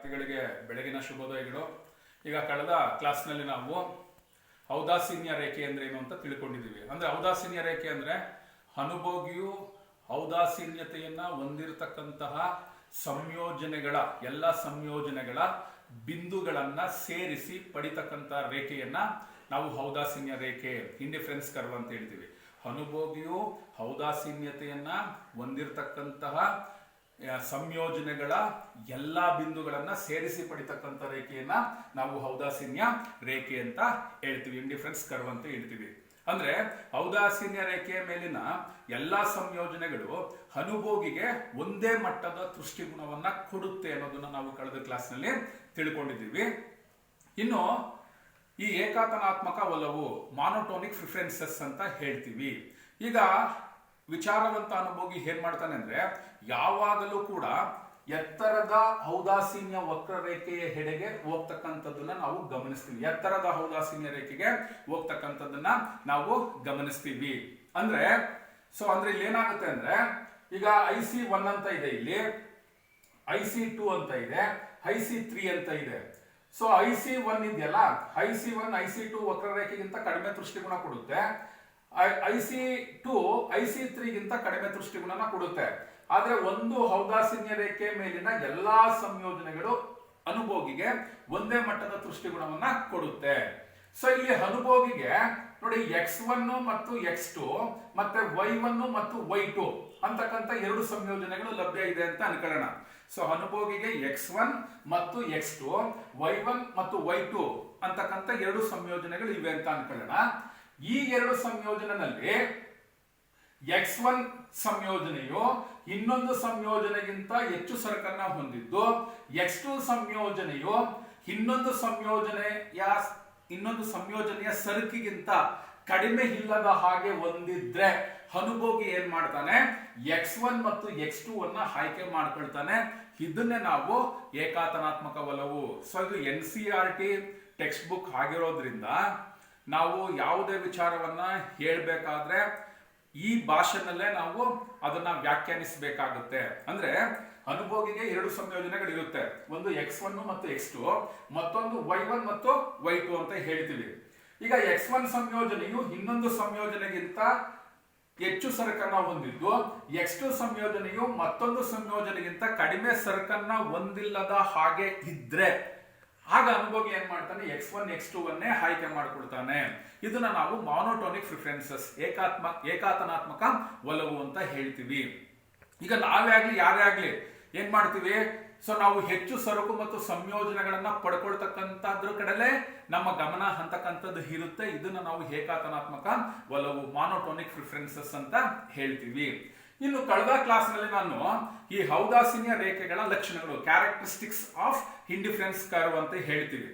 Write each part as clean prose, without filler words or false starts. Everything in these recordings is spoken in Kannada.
ವಿದ್ಯಾರ್ಥಿಗಳಿಗೆ ಬೆಳಗಿನ ಶುಭೋದಯಗಳು. ಈಗ ಕಳೆದ ಕ್ಲಾಸ್ನಲ್ಲಿ ನಾವು ಔದಾಸೀನ್ಯ ರೇಖೆ ಅಂದ್ರೆ ಏನು ಅಂತ ತಿಳ್ಕೊಂಡಿದ್ದೀವಿ. ಅಂದ್ರೆ ಔದಾಸೀನ್ಯ ರೇಖೆ ಅಂದ್ರೆ ಅನುಭೋಗಿಯು ಔದಾಸೀನ್ಯತೆಯನ್ನ ಹೊಂದಿರತಕ್ಕಂತಹ ಸಂಯೋಜನೆಗಳ ಎಲ್ಲ ಸಂಯೋಜನೆಗಳ ಬಿಂದುಗಳನ್ನ ಸೇರಿಸಿ ಪಡಿತಕ್ಕಂಥ ರೇಖೆಯನ್ನ ನಾವು ಔದಾಸೀನ್ಯ ರೇಖೆ ಇಂಡಿಫರೆನ್ಸ್ ಕರ್ವ್ ಅಂತ ಹೇಳ್ತೀವಿ. ಅನುಭೋಗಿಯು ಔದಾಸೀನ್ಯತೆಯನ್ನ ಹೊಂದಿರತಕ್ಕಂತಹ ಸಂಯೋಜನೆಗಳ ಎಲ್ಲಾ ಬಿಂದುಗಳನ್ನ ಸೇರಿಸಿ ಪಡಿತಕ್ಕಂಥ ರೇಖೆಯನ್ನ ನಾವು ಔದಾಸೀನ್ಯ ರೇಖೆ ಅಂತ ಹೇಳ್ತೀವಿ, ಇಂಡಿಫರೆನ್ಸ್ ಕರ್ವ್ ಅಂತ ಹೇಳ್ತೀವಿ. ಅಂದ್ರೆ ಔದಾಸೀನ್ಯ ರೇಖೆಯ ಮೇಲಿನ ಎಲ್ಲಾ ಸಂಯೋಜನೆಗಳು ಅನುಭೋಗಿಗೆ ಒಂದೇ ಮಟ್ಟದ ದೃಷ್ಟಿಗುಣವನ್ನ ಕೊಡುತ್ತೆ ಅನ್ನೋದನ್ನ ನಾವು ಕಳೆದ ಕ್ಲಾಸ್ನಲ್ಲಿ ತಿಳ್ಕೊಂಡಿದ್ದೀವಿ. ಇನ್ನು ಈ ಏಕಾತನಾತ್ಮಕ ಒಲವು ಮಾನೋಟೋನಿಕ್ ಪ್ರಿಫರೆನ್ಸಸ್ ಅಂತ ಹೇಳ್ತೀವಿ. ಈಗ ವಿಚಾರವಂತ ಅನುಭೋಗಿ ಏನ್ ಮಾಡ್ತಾನೆ ಅಂದ್ರೆ ಯಾವಾಗಲೂ ಕೂಡ ಎತ್ತರದ ಔದಾಸೀನ್ಯ ವಕ್ರರೇಖೆಯ ಹೆಡೆಗೆ ಹೋಗ್ತಕ್ಕಂಥದ್ದನ್ನ ನಾವು ಗಮನಿಸ್ತೀವಿ. ಎತ್ತರದ ಔದಾಸೀನ್ಯ ರೇಖೆಗೆ ಹೋಗ್ತಕ್ಕಂಥದ್ದನ್ನ ನಾವು ಗಮನಿಸ್ತೀವಿ. ಅಂದ್ರೆ ಇಲ್ಲಿ ಏನಾಗುತ್ತೆ ಅಂದ್ರೆ ಈಗ IC1 ಅಂತ ಇದೆ, ಇಲ್ಲಿ IC2 ಅಂತ ಇದೆ, IC3 ಅಂತ ಇದೆ. IC1 ಇದೆಯಲ್ಲ, IC1 IC2 ವಕ್ರರೇಖೆಗಿಂತ ಕಡಿಮೆ ದೃಷ್ಟಿಗುಣ ಕೊಡುತ್ತೆ. IC2 IC3ಗಿಂತ ಕಡಿಮೆ ದೃಷ್ಟಿಗುಣನ ಕೊಡುತ್ತೆ. ಆದ್ರೆ ಒಂದು ಔದಾಸೀನ್ಯ ರೇಖೆ ಮೇಲಿನ ಎಲ್ಲಾ ಸಂಯೋಜನೆಗಳು ಅನುಭೋಗಿಗೆ ಒಂದೇ ಮಟ್ಟದ ದೃಷ್ಟಿಗುಣವನ್ನ ಕೊಡುತ್ತೆ. ಇಲ್ಲಿ ಅನುಭೋಗಿಗೆ ನೋಡಿ X1 ಮತ್ತು X2 ಮತ್ತೆ Y1 ಮತ್ತು Y2 ಅಂತಕ್ಕಂಥ ಎರಡು ಸಂಯೋಜನೆಗಳು ಲಭ್ಯ ಇದೆ ಅಂತ ಅನ್ಕೊಳ್ಳೋಣ. ಅನುಭೋಗಿಗೆ X1 ಮತ್ತು X2, Y1 ಮತ್ತು Y2 ಅಂತಕ್ಕಂಥ ಎರಡು ಸಂಯೋಜನೆಗಳು ಇವೆ ಅಂತ ಅನ್ಕೊಳ್ಳೋಣ. ಈ ಎರಡು ಸಂಯೋಜನೆಯಲ್ಲಿ X1 ಸಂಯೋಜನೆಯು ಇನ್ನೊಂದು ಸಂಯೋಜನೆಗಿಂತ ಹೆಚ್ಚು ಸರಕನ್ನ ಹೊಂದಿದ್ದು, X2 ಸಂಯೋಜನೆಯು ಇನ್ನೊಂದು ಸಂಯೋಜನೆಯ ಸರಕಿಗಿಂತ ಕಡಿಮೆ ಇಲ್ಲದ ಹಾಗೆ ಹೊಂದಿದ್ರೆ ಅನುಭೋಗಿ ಏನ್ ಮಾಡ್ತಾನೆ, X1 ಮತ್ತು X2 ಅನ್ನ ಆಯ್ಕೆ ಮಾಡ್ಕೊಳ್ತಾನೆ. ಇದನ್ನೇ ನಾವು ಏಕಾತನಾತ್ಮಕ ಒಲವು. ಇದು NCERT ಟೆಕ್ಸ್ಟ್ ಬುಕ್ ಆಗಿರೋದ್ರಿಂದ ನಾವು ಯಾವುದೇ ವಿಚಾರವನ್ನ ಹೇಳ್ಬೇಕಾದ್ರೆ ಈ ಭಾಷೆನಲ್ಲೇ ನಾವು ಅದನ್ನ ವ್ಯಾಖ್ಯಾನಿಸಬೇಕಾಗುತ್ತೆ. ಅಂದ್ರೆ ಅನುಭೋಗಿಗೆ ಎರಡು ಸಂಯೋಜನೆಗಳು ಇರುತ್ತೆ, ಒಂದು X1 ಮತ್ತು X2, ಮತ್ತೊಂದು Y1 ಮತ್ತು Y2 ಅಂತ ಹೇಳ್ತೀವಿ. ಈಗ X1 ಸಂಯೋಜನೆಯು ಇನ್ನೊಂದು ಸಂಯೋಜನೆಗಿಂತ ಹೆಚ್ಚು ಸರಕನ್ನ ಹೊಂದಿದ್ದು, X2 ಸಂಯೋಜನೆಯು ಮತ್ತೊಂದು ಸಂಯೋಜನೆಗಿಂತ ಕಡಿಮೆ ಸರಕನ್ನ ಹೊಂದಿಲ್ಲದ ಹಾಗೆ ಇದ್ರೆ ಆಗ ಅನುಭೋಗಿ ಏನ್ ಮಾಡ್ತಾನೆ, X1 X2 ಅನ್ನೇ ಆಯ್ಕೆ ಮಾಡ್ಕೊಳ್ತಾನೆ. ಇದನ್ನ ನಾವು ಮಾನೋಟೋನಿಕ್ ಪ್ರಿಫರೆನ್ಸಸ್ ಏಕಾತನಾತ್ಮಕ ಒಲವು ಅಂತ ಹೇಳ್ತೀವಿ. ಈಗ ನಾವೇ ಆಗ್ಲಿ ಯಾರೇ ಆಗ್ಲಿ ಏನ್ ಮಾಡ್ತೀವಿ, ನಾವು ಹೆಚ್ಚು ಸರಕು ಮತ್ತು ಸಂಯೋಜನೆಗಳನ್ನ ಪಡ್ಕೊಳ್ತಕ್ಕಂಥದ್ರ ಕಡೆಲೆ ನಮ್ಮ ಗಮನ ಅಂತಕ್ಕಂಥದ್ದು ಇರುತ್ತೆ. ಇದನ್ನ ನಾವು ಏಕಾತನಾತ್ಮಕ ಒಲವು ಮಾನೋಟೋನಿಕ್ ಪ್ರಿಫರೆನ್ಸಸ್ ಅಂತ ಹೇಳ್ತೀವಿ. ಇನ್ನು ಕಳೆದ ಕ್ಲಾಸ್ ನಲ್ಲಿ ನಾನು ಈ ಔದಾಸೀನ್ಯ ರೇಖೆಗಳ ಲಕ್ಷಣಗಳು, ಕ್ಯಾರೆಕ್ಟರಿಸ್ಟಿಕ್ಸ್ ಆಫ್ ಇಂಡಿಫರೆನ್ಸ್ ಕರ್ವ್ ಅಂತ ಹೇಳ್ತೀವಿ.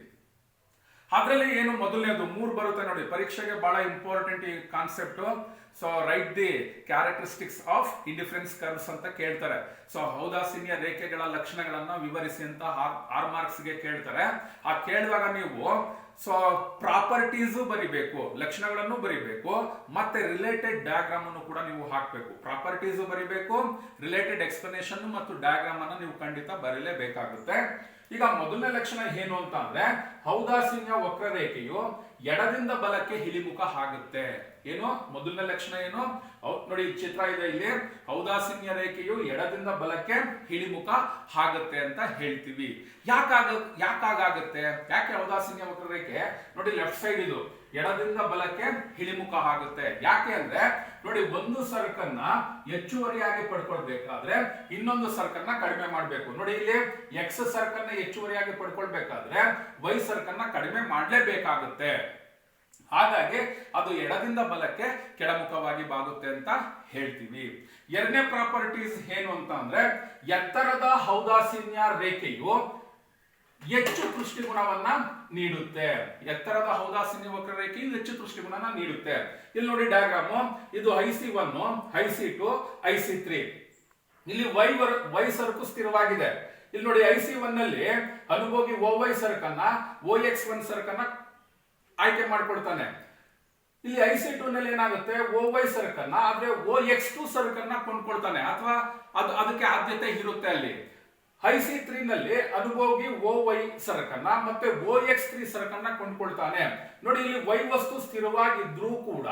ಅದರಲ್ಲಿ ಏನು ಮೊದಲನೇದು 3 ಬರುತ್ತೆ ನೋಡಿ, ಪರೀಕ್ಷೆಗೆ ಬಹಳ ಇಂಪಾರ್ಟೆಂಟ್ ಈ concept. Right the characteristics of indifference curves ಅಂತ ಕೇಳ್ತಾರೆ. ಔದಾಸೀನ್ಯ ರೇಖೆಗಳ ಲಕ್ಷಣಗಳನ್ನ ವಿವರಿಸಿ ಅಂತ 6 ಮಾರ್ಕ್ಸ್ ಗೆ ಕೇಳ್ತಾರೆ. ಆ ಕೇಳಿದಾಗ ನೀವು ಪ್ರಾಪರ್ಟೀಸ್ ಬರಿಬೇಕು, ಲಕ್ಷಣಗಳನ್ನು ಬರಿಬೇಕು, ಮತ್ತೆ ರಿಲೇಟೆಡ್ ಡಯಾಗ್ರಾಮ್ ಅನ್ನು ಕೂಡ ನೀವು ಹಾಕಬೇಕು. ಪ್ರಾಪರ್ಟೀಸ್ ಬರಿಬೇಕು, ರಿಲೇಟೆಡ್ ಎಕ್ಸ್ಪ್ಲನೇಷನ್ ಮತ್ತು ಡಯಾಗ್ರಾಮ್ ಅನ್ನು ನೀವು ಖಂಡಿತ ಬರೀಲೇಬೇಕಾಗುತ್ತೆ. ಈಗ ಮೊದಲನೇ ಲಕ್ಷಣ ಏನು ಅಂತ ಅಂದ್ರೆ ಔದಾಸೀನ್ಯ ವಕ್ರರೇಖೆಯು ಎಡದಿಂದ ಬಲಕ್ಕೆ ಇಳಿಮುಖ ಆಗುತ್ತೆ. ಏನು ಮೊದಲನೇ ಲಕ್ಷಣ ಏನು ನೋಡಿ, ಚಿತ್ರ ಇದೆ ಇಲ್ಲಿ. ಔದಾಸೀನ್ಯ ರೇಖೆಯು ಎಡದಿಂದ ಬಲಕ್ಕೆ ಇಳಿಮುಖ ಆಗುತ್ತೆ ಅಂತ ಹೇಳ್ತೀವಿ. ಯಾಕಾಗುತ್ತೆ, ಯಾಕೆ ಔದಾಸೀನ್ಯ ವಕ್ರರೇಖೆ ನೋಡಿ ಲೆಫ್ಟ್ ಸೈಡ್ ಇದು ಎಡದಿಂದ ಬಲಕ್ಕೆ ಇಳಿಮುಖ ಆಗುತ್ತೆ? ಯಾಕೆ ಅಂದ್ರೆ ನೋಡಿ, ಒಂದು ಸರಕನ್ನ ಹೆಚ್ಚುವರಿಯಾಗಿ ಪಡ್ಕೊಳ್ಬೇಕಾದ್ರೆ ಇನ್ನೊಂದು ಸರಕನ್ನ ಕಡಿಮೆ ಮಾಡಬೇಕು. ನೋಡಿ ಇಲ್ಲಿ X ಸರಕನ್ನ ಹೆಚ್ಚುವರಿಯಾಗಿ ಪಡ್ಕೊಳ್ಬೇಕಾದ್ರೆ Y ಸರಕನ್ನ ಕಡಿಮೆ ಮಾಡಲೇಬೇಕಾಗುತ್ತೆ. ಹಾಗಾಗಿ ಅದು ಎಡದಿಂದ ಬಲಕ್ಕೆ ಕೆಳಮುಖವಾಗಿ ಬಾಗುತ್ತೆ ಅಂತ ಹೇಳ್ತೀವಿ. ಎರಡನೇ ಪ್ರಾಪರ್ಟೀಸ್ ಏನು ಅಂತ ಅಂದ್ರೆ ಎತ್ತರದ ಔದಾಸೀನ್ಯ ರೇಖೆಯು ಹೆಚ್ಚು ದೃಷ್ಟಿಗುಣವನ್ನ ನೀಡುತ್ತೆ. ಎತ್ತರದ ಔದಾಸೀನ್ಯ ವಕ್ರರೇಖೆಯು ಹೆಚ್ಚು ದೃಷ್ಟಿಗುಣನ ನೀಡುತ್ತೆ. ಇಲ್ಲಿ ನೋಡಿ ಡಯಾಗ್ರಾಮ್, ಇದು IC1, IC2, IC3. ಇಲ್ಲಿ Y ಸರಕು ಸ್ಥಿರವಾಗಿದೆ. ಇಲ್ಲಿ ನೋಡಿ IC1 ನಲ್ಲಿ ಅನುಭೋಗಿ OY ಸರಕನ್ನ OX1 ಸರಕನ್ನ ಆಯ್ಕೆ ಮಾಡ್ಕೊಳ್ತಾನೆ. ಇಲ್ಲಿ IC2 ನಲ್ಲಿ ಏನಾಗುತ್ತೆ, OY ಸರಕನ್ನ ಆದ್ರೆ OX2 ಸರಕನ್ನ ಕೊಂಡ್ಕೊಳ್ತಾನೆ, ಅಥವಾ ಅದಕ್ಕೆ ಆದ್ಯತೆ ಇರುತ್ತೆ ಅಲ್ಲಿ. IC3 ನಲ್ಲಿ ಅನುಭೋಗಿ OY ಸರಕನ್ನ ಮತ್ತೆ OX3 ಸರಕನ್ನ ಕೊಂಡ್ಕೊಳ್ತಾನೆ. ನೋಡಿ ಇಲ್ಲಿ Y ವಸ್ತು ಸ್ಥಿರವಾಗಿದ್ರೂ ಕೂಡ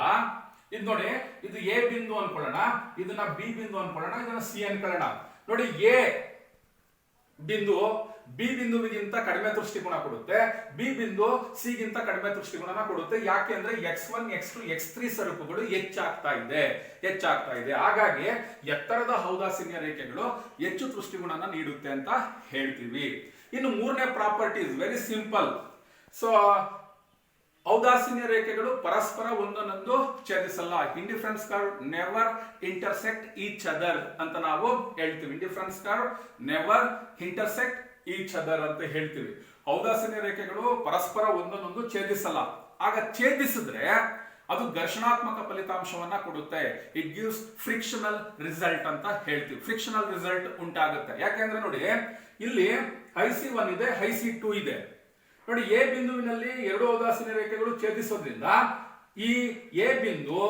ಇದು ನೋಡಿ, ಇದು A ಬಿಂದು ಅನ್ಕೊಳ್ಳೋಣ, ಇದನ್ನ B ಬಿಂದು ಅನ್ಕೊಳ್ಳೋಣ, ಇದನ್ನ C ಅನ್ಕೊಳ್ಳೋಣ. ನೋಡಿ A ಬಿಂದು ಬಿ ಬಿಂದುವಿಗಿಂತ ಕಡಿಮೆ ದೃಷ್ಟಿಗುಣ ಕೊಡುತ್ತೆ, ಬಿ ಬಿಂದು ಸಿ ಗಿಂತ ಕಡಿಮೆ ದೃಷ್ಟಿಗುಣನ ಕೊಡುತ್ತೆ. ಯಾಕೆ ಅಂದ್ರೆ X1 X2 X3 ಸರಕುಗಳು ಹೆಚ್ಚಾಗ್ತಾ ಇದೆ. ಹಾಗಾಗಿ ಎತ್ತರದ ಔದಾಸೀನ್ಯ ರೇಖೆಗಳು ಹೆಚ್ಚು ದೃಷ್ಟಿಗುಣನ ನೀಡುತ್ತೆ ಅಂತ ಹೇಳ್ತೀವಿ. ಇನ್ನು ಮೂರನೇ property is very simple. So ಔದಾಸೀನ್ಯ ರೇಖೆಗಳು ಪರಸ್ಪರ ಒಂದನ್ನೊಂದು ಛೇದಿಸಲ್ಲ. Indifference curve never intersect each other ಅಂತ ನಾವು ಹೇಳ್ತೀವಿ. Indifference curve never intersect each other ಅಂತ ಹೇಳ್ತೀವಿ. ಔದಾಸೀನ್ಯ ರೇಖೆಗಳು ಪರಸ್ಪರ ಒಂದನ್ನೊಂದು ಛೇದಿಸಲ್ಲ. ಆಗ ಛೇದಿಸಿದ್ರೆ ಅದು ಘರ್ಷಣಾತ್ಮಕ ಫಲಿತಾಂಶವನ್ನ ಕೊಡುತ್ತೆ. ಇಟ್ ಗಿವ್ಸ್ ಫ್ರಿಕ್ಷನಲ್ ರಿಸಲ್ಟ್ ಅಂತ ಹೇಳ್ತೀವಿ. ಫ್ರಿಕ್ಷನಲ್ ರಿಸಲ್ಟ್ ಉಂಟಾಗುತ್ತೆ. ಯಾಕೆಂದ್ರೆ ನೋಡಿ, ಇಲ್ಲಿ IC1 ಇದೆ, IC2 ಇದೆ. ನೋಡಿ, ಎ ಬಿಂದುವಿನಲ್ಲಿ ಎರಡು ಔದಾಸೀನ್ಯ ರೇಖೆಗಳು ಛೇದಿಸೋದ್ರಿಂದ ಈ ಎ ಬಿಂದು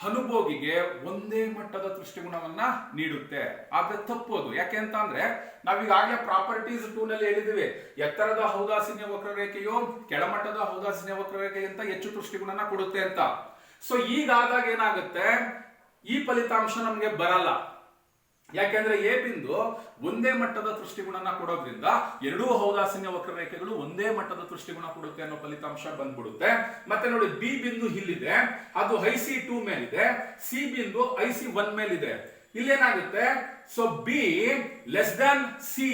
ಅನುಭೋಗಿಗೆ ಒಂದೇ ಮಟ್ಟದ ದೃಷ್ಟಿಗುಣವನ್ನ ನೀಡುತ್ತೆ. ಆದ್ರೆ ತಪ್ಪೋದು. ಯಾಕೆ ಅಂತ ಅಂದ್ರೆ ನಾವೀಗಾಗಲೇ ಪ್ರಾಪರ್ಟೀಸ್ 2 ನಲ್ಲಿ ಹೇಳಿದ್ದೀವಿ, ಎತ್ತರದ ಔದಾಸೀನ್ಯ ವಕ್ರರೇಖೆಯು ಕೆಳಮಟ್ಟದ ಔದಾಸೀನ್ಯ ವಕ್ರರೇಖೆಗಿಂತ ಹೆಚ್ಚು ದೃಷ್ಟಿಗುಣನ ಕೊಡುತ್ತೆ ಅಂತ. ಸೊ ಈಗಾದಾಗ ಏನಾಗುತ್ತೆ, ಈ ಫಲಿತಾಂಶ ನಮ್ಗೆ ಬರಲ್ಲ. ಯಾಕೆಂದ್ರೆ ಎ ಬಿಂದು ಒಂದೇ ಮಟ್ಟದ ದೃಷ್ಟಿಗುಣನ ಕೊಡೋದ್ರಿಂದ ಎರಡೂ ಔದಾಸೀನ್ಯ ವಕ್ರರೇಖೆಗಳು ಒಂದೇ ಮಟ್ಟದ ದೃಷ್ಟಿಗುಣ ಕೊಡುತ್ತೆ ಅನ್ನೋ ಫಲಿತಾಂಶ ಬಂದ್ಬಿಡುತ್ತೆ. ಮತ್ತೆ ನೋಡಿ, ಬಿ ಬಿಂದು ಇಲ್ಲಿದೆ, ಅದು IC2 ಮೇಲಿದೆ, ಸಿ ಬಿಂದು IC1 ಮೇಲಿದೆ. ಇಲ್ಲೇನಾಗುತ್ತೆ, so B less than C